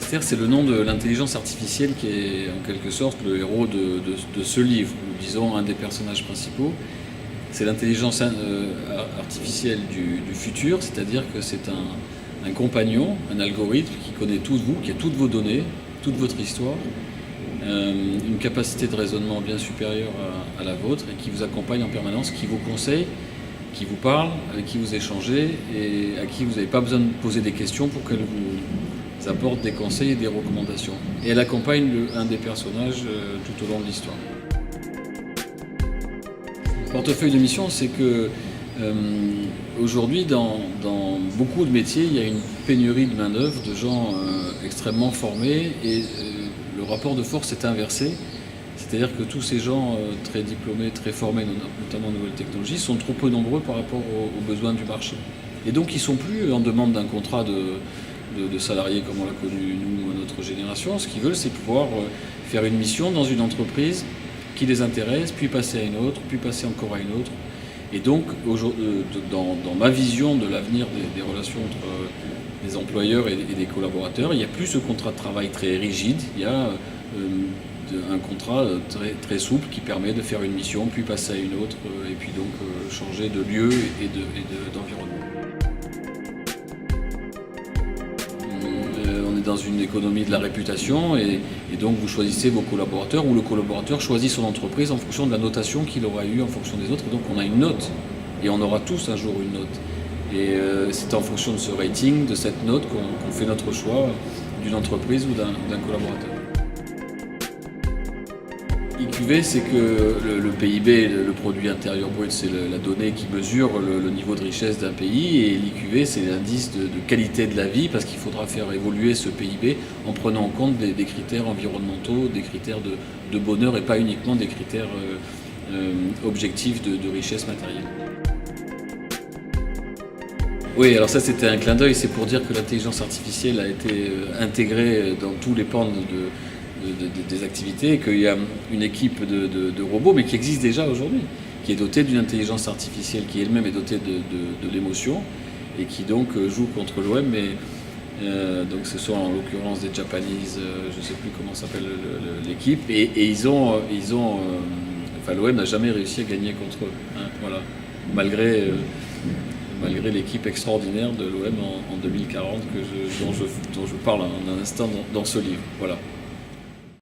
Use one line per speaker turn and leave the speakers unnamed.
Esther, c'est le nom de l'intelligence artificielle qui est en quelque sorte le héros de ce livre, ou disons un des personnages principaux. C'est l'intelligence artificielle du futur, c'est-à-dire que c'est un compagnon, un algorithme qui connaît tout de vous, qui a toutes vos données, toute votre histoire, une capacité de raisonnement bien supérieure à la vôtre et qui vous accompagne en permanence, qui vous conseille, qui vous parle, avec qui vous échangez et à qui vous n'avez pas besoin de poser des questions pour qu'elle vous apporte des conseils et des recommandations. Et elle accompagne un des personnages tout au long de l'histoire. Le portefeuille de mission, c'est que aujourd'hui, dans beaucoup de métiers, il y a une pénurie de main-d'œuvre, de gens extrêmement formés et le rapport de force est inversé. C'est-à-dire que tous ces gens très diplômés, très formés, notamment en nouvelles technologies, sont trop peu nombreux par rapport aux besoins du marché. Et donc ils ne sont plus en demande d'un contrat de salariés comme on l'a connu nous, notre génération. Ce qu'ils veulent, c'est pouvoir faire une mission dans une entreprise qui les intéresse, puis passer à une autre, puis passer encore à une autre. Et donc, dans ma vision de l'avenir des relations entre les employeurs et des collaborateurs, il n'y a plus ce contrat de travail très rigide, il y a un contrat très souple qui permet de faire une mission, puis passer à une autre, et puis donc changer de lieu et d'environnement. On est dans une économie de la réputation et donc vous choisissez vos collaborateurs ou le collaborateur choisit son entreprise en fonction de la notation qu'il aura eue en fonction des autres. Et donc on a une note et on aura tous un jour une note. Et c'est en fonction de ce rating, de cette note qu'on fait notre choix d'une entreprise ou d'un collaborateur. IQV, c'est que le PIB, le produit intérieur brut, c'est la donnée qui mesure le niveau de richesse d'un pays, et l'IQV, c'est l'indice de qualité de la vie, parce qu'il faudra faire évoluer ce PIB en prenant en compte des critères environnementaux, des critères de bonheur, et pas uniquement des critères objectifs de richesse matérielle. Oui, alors ça c'était un clin d'œil, c'est pour dire que l'intelligence artificielle a été intégrée dans tous les pans des activités et qu'il y a une équipe de robots, mais qui existe déjà aujourd'hui, qui est dotée d'une intelligence artificielle qui elle-même est dotée de l'émotion et qui donc joue contre l'OM. Donc ce sont en l'occurrence des Japanese, je ne sais plus comment s'appelle l'équipe, et enfin l'OM n'a jamais réussi à gagner contre eux, hein, voilà, malgré l'équipe extraordinaire de l'OM en 2040 dont je parle un instant dans ce livre. Voilà.